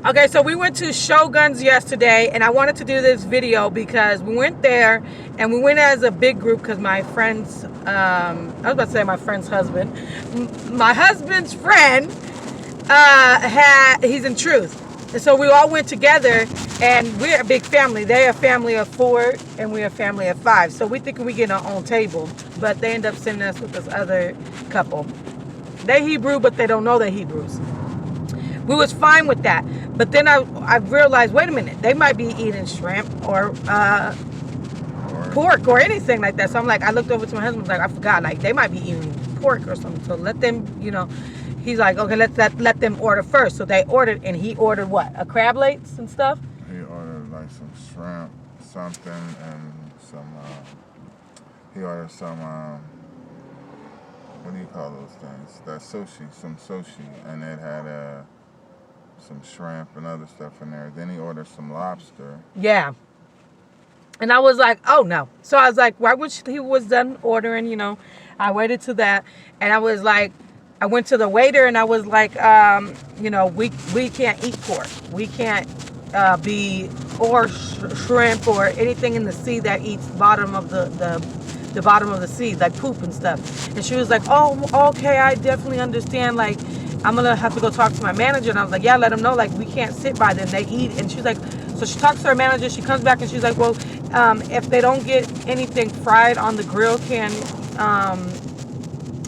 Okay, so we went to Shoguns yesterday, and I wanted to do this video because we went there, and we went as a big group because my friend's, I was about to say my friend's husband, my husband's friend, he's in Truth. And so we all went together, and we're a big family. They're a family of 4, and we're a family of 5. So we think we get our own table, but they end up sending us with this other couple. They Hebrew, but they don't know they're Hebrews. We was fine with that. But then I realized, wait a minute, they might be eating shrimp or pork or anything like that. So I'm like, I looked over to my husband, like, I forgot, like, they might be eating pork or something. So let them, he's like, okay, let them order first. So they ordered, and he ordered what? A crab legs and stuff? He ordered like some shrimp, something, and some, he ordered some, what do you call those things? That sushi, some sushi, and it had, some shrimp and other stuff in there. Then he ordered some lobster. Yeah. And I was like, oh no. So I was like, right when he was done ordering, I waited to that. And I was like, I went to the waiter and I was like, we can't eat pork. We can't or shrimp or anything in the sea that eats bottom of the bottom of the sea, like poop and stuff. And she was like, oh, okay, I definitely understand. Like, I'm going to have to go talk to my manager. And I was like, yeah, let them know. Like, we can't sit by them. They eat. And she's like, so she talks to her manager. She comes back and she's like, well, if they don't get anything fried on the grill, I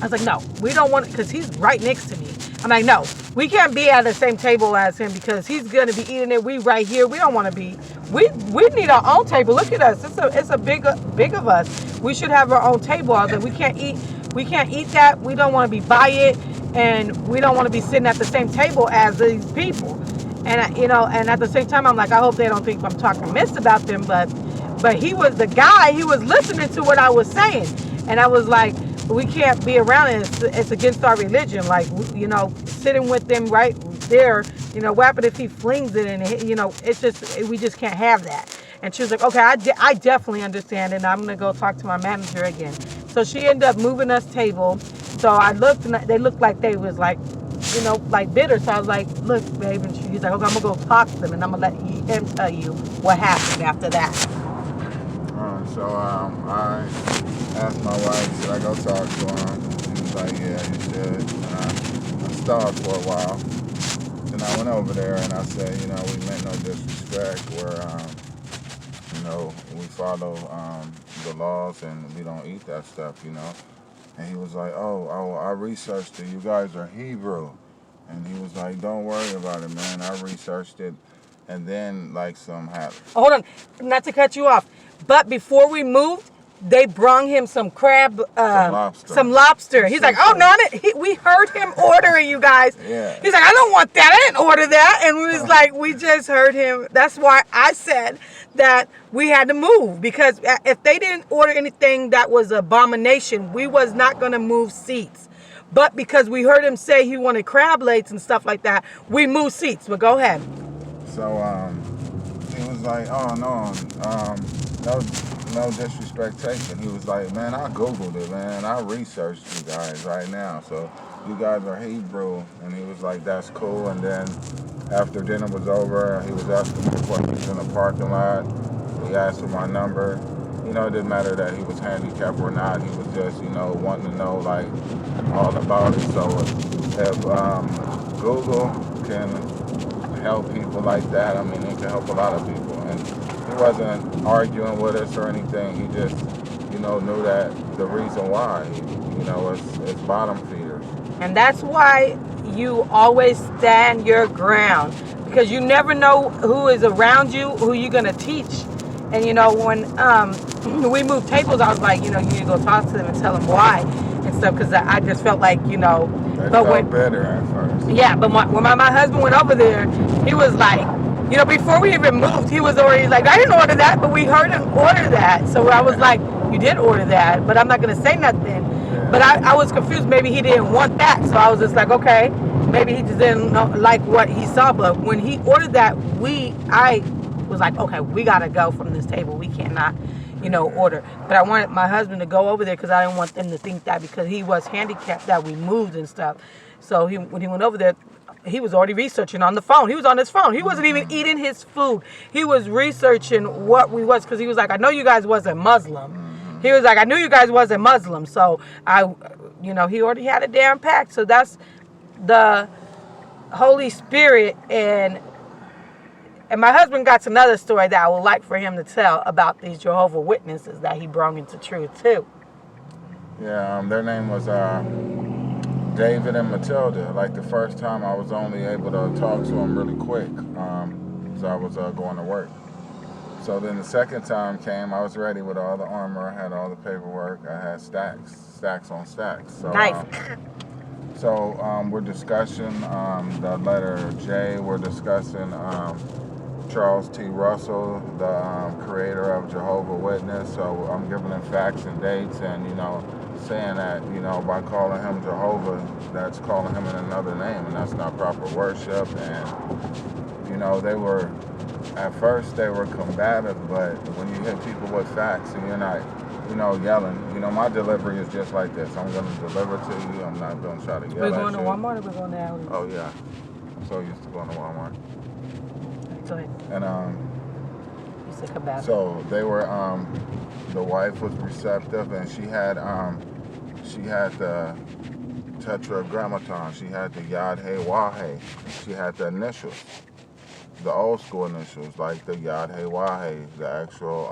was like, no, we don't want it because he's right next to me. I'm like, no, we can't be at the same table as him because he's going to be eating it. We right here. We don't want to be. We need our own table. Look at us. It's a big of us. We should have our own table. I was like, we can't eat that. We don't want to be by it. And we don't want to be sitting at the same table as these people. And, and at the same time, I'm like, I hope they don't think I'm talking mess about them. But he was the guy, he was listening to what I was saying. And I was like, we can't be around it. It's against our religion. Like, sitting with them right there, what happened if he flings it? And, it's just, we just can't have that. And she was like, okay, I definitely understand. And I'm going to go talk to my manager again. So she ended up moving us table. So I looked, and they looked like they was like, like bitter. So I was like, look, babe. And he's like, okay, I'm going to go talk to them. And I'm going to let him tell you what happened after that. So I asked my wife, should I go talk to him? She was like, yeah, you should. And I stalled for a while. Then I went over there and I said, we meant no disrespect. We follow the laws and we don't eat that stuff, And he was like, oh, I researched it. You guys are Hebrew. And he was like, don't worry about it, man. I researched it. And then, like, some happened. Hold on. Not to cut you off. But before we moved, they brung him some crab, some lobster. He's like, oh, no, we heard him ordering, you guys. Yeah. He's like, I don't want that. I didn't order that. And we was like, we just heard him. That's why I said that we had to move. Because if they didn't order anything that was an abomination, we was not going to move seats. But because we heard him say he wanted crab legs and stuff like that, we moved seats. But go ahead. So he was like, oh, no disrespectation. He was like, man, I Googled it, man. I researched you guys right now. So you guys are Hebrew. And he was like, that's cool. And then after dinner was over, he was asking me questions in the parking lot. He asked for my number. It didn't matter that he was handicapped or not. He was just, wanting to know, like, all about it. So if Google can help people like that, I mean, it can help a lot of people. And he wasn't arguing with us or anything. He just, knew that the reason why, it's bottom feeders. And that's why you always stand your ground. Because you never know who is around you, who you're going to teach. And, when we moved tables, I was like, you need to go talk to them and tell them why and stuff. Because I just felt like, They felt better at first. Yeah, but when my husband went over there, he was like, before we even moved, he was already like, I didn't order that, but we heard him order that. So I was like, you did order that, but I'm not going to say nothing. Yeah. But I was confused. Maybe he didn't want that. So I was just like, okay, maybe he just didn't like what he saw. But when he ordered that, I was like, okay, we got to go from this table. We cannot, order. But I wanted my husband to go over there because I didn't want them to think that because he was handicapped that we moved and stuff. So when he went over there, he was already researching on the phone. He was on his phone. He wasn't even eating his food. He was researching what we was, because he was like, I know you guys wasn't Muslim. He was like, I knew you guys wasn't Muslim. So he already had it down packed. So that's the Holy Spirit. And my husband got another story that I would like for him to tell about these Jehovah Witnesses that he brought into truth too. Yeah, their name was David and Matilda. Like the first time I was only able to talk to them really quick, so I was going to work. So then the second time came, I was ready with all the armor, I had all the paperwork, I had stacks on stacks. So, Nice. We're discussing the letter J. We're discussing Charles T. Russell, the creator of Jehovah Witness. So I'm giving him facts and dates, and saying that by calling him Jehovah, that's calling him in another name, and that's not proper worship. And they were at first they were combative, but when you hit people with facts and you're not yelling, my delivery is just like this. I'm going to deliver to you. I'm not going to try to yell at you. We're going to Walmart or we're going to Aldi? Oh yeah, I'm so used to going to Walmart. Go ahead. And You said combative. so they were the wife was receptive, and she had the Tetragrammaton. She had the Yad He Wahe. She had the initials, the old school initials, like the Yad He Wahe, the actual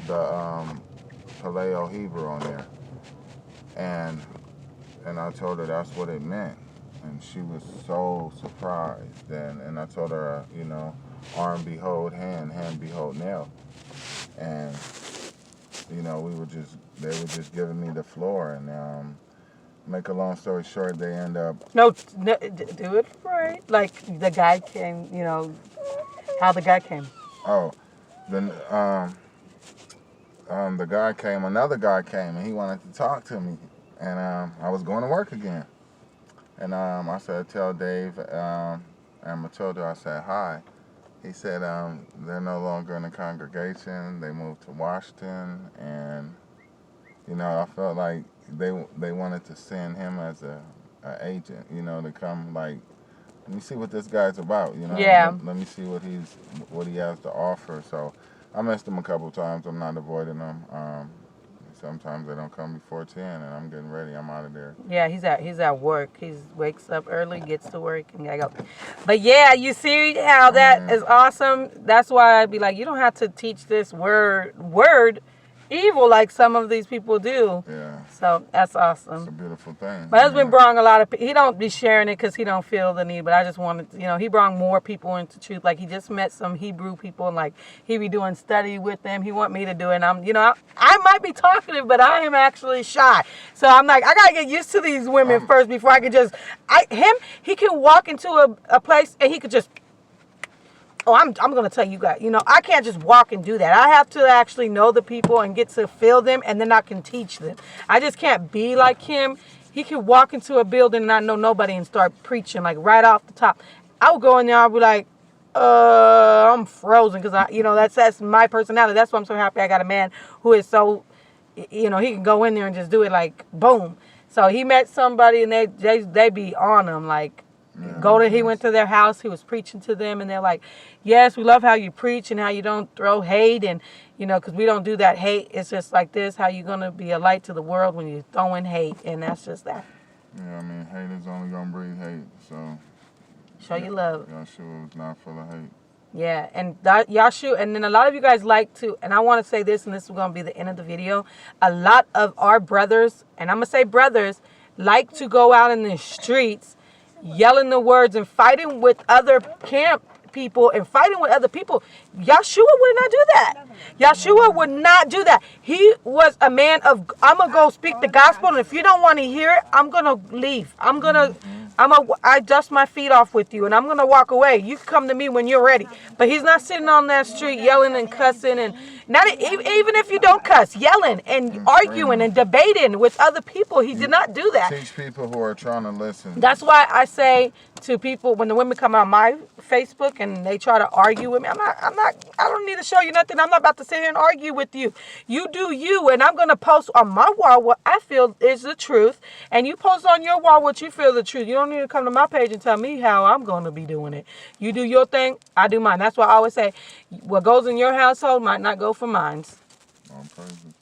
Paleo Hebrew on there. And I told her that's what it meant, and she was so surprised. And I told her, arm behold hand, hand behold nail. And they were just giving me the floor. And make a long story short, they end up. No, do it right. Like the guy came, how the guy came. Oh, then the guy came. Another guy came, and he wanted to talk to me. And I was going to work again. And I said, tell Dave and Matilda, I said hi. He said they're no longer in the congregation. They moved to Washington, and I felt like they wanted to send him as a agent, to come like, let me see what this guy's about, Yeah. Let me see what he has to offer. So I missed him a couple times. I'm not avoiding them. Sometimes they don't come before 10, and I'm getting ready. I'm out of there. Yeah, he's at work. He wakes up early, gets to work, and gotta go. But yeah, you see how that is awesome. That's why I'd be like, you don't have to teach this word evil like some of these people do. Yeah. So that's awesome. It's a beautiful thing. My husband brought a lot of. He don't be sharing it because he don't feel the need. But I just wanted, he brought more people into truth. Like he just met some Hebrew people, and like he be doing study with them. He want me to do it. And I'm, I might be talkative, but I am actually shy. So I'm like, I gotta get used to these women first before I can just. He can walk into a place and he could just. Oh, I'm going to tell you guys, I can't just walk and do that. I have to actually know the people and get to feel them, and then I can teach them. I just can't be like him. He can walk into a building and not know nobody and start preaching, like right off the top. I would go in there, I'll be like, I'm frozen because, that's my personality. That's why I'm so happy I got a man who is so, he can go in there and just do it like, boom. So he met somebody and they be on him, like, he went to their house, he was preaching to them, and they're like, yes, we love how you preach and how you don't throw hate, and because we don't do that hate. It's just like this, how you gonna be a light to the world when you're throwing hate, and that's just that. Yeah, hate is only gonna breed hate, so show your love. Yahshua was not full of hate. Yeah, and Yahshua, and then a lot of you guys like to, and I want to say this, and this is gonna be the end of the video, a lot of our brothers, and I'm gonna say brothers, like to go out in the streets yelling the words and fighting with other camp people and fighting with other people. Yahshua would not do that. Yahshua would not do that. He was a man of, I'm going to go speak the gospel, and if you don't want to hear it, I'm going to leave. I dust my feet off with you, and I'm going to walk away. You can come to me when you're ready. But he's not sitting on that street yelling and cussing, and not even if you don't cuss, yelling and arguing and debating with other people. He did not do that. Teach people who are trying to listen. That's why I say to people when the women come on my Facebook and they try to argue with me. I don't need to show you nothing. I'm not about to sit here and argue with you. You do you, and I'm gonna post on my wall what I feel is the truth, and you post on your wall what you feel the truth. You don't need to come to my page and tell me how I'm gonna be doing it. You do your thing, I do mine. That's why I always say, what goes in your household might not go for mine.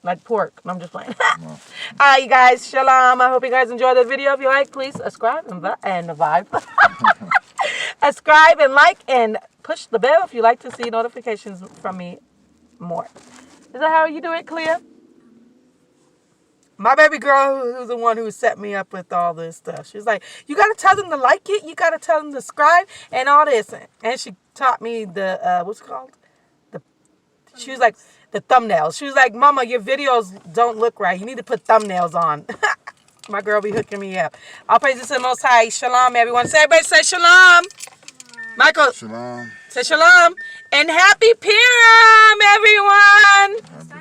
Like pork. I'm just playing. All right, you guys. Shalom. I hope you guys enjoyed the video. If you like, please subscribe and vibe. Subscribe and like and push the bell if you like to see notifications from me more. Is that how you do it, Clea? My baby girl, who's the one who set me up with all this stuff. She's like, you got to tell them to like it. You got to tell them to subscribe and all this. And she taught me the, what's it called? She was like, the thumbnails. She was like, Mama, your videos don't look right. You need to put thumbnails on. My girl be hooking me up. All praises to the Most High. Shalom, everyone. Say, everybody say shalom. Michael. Shalom. Say shalom. And happy Purim, everyone. Happy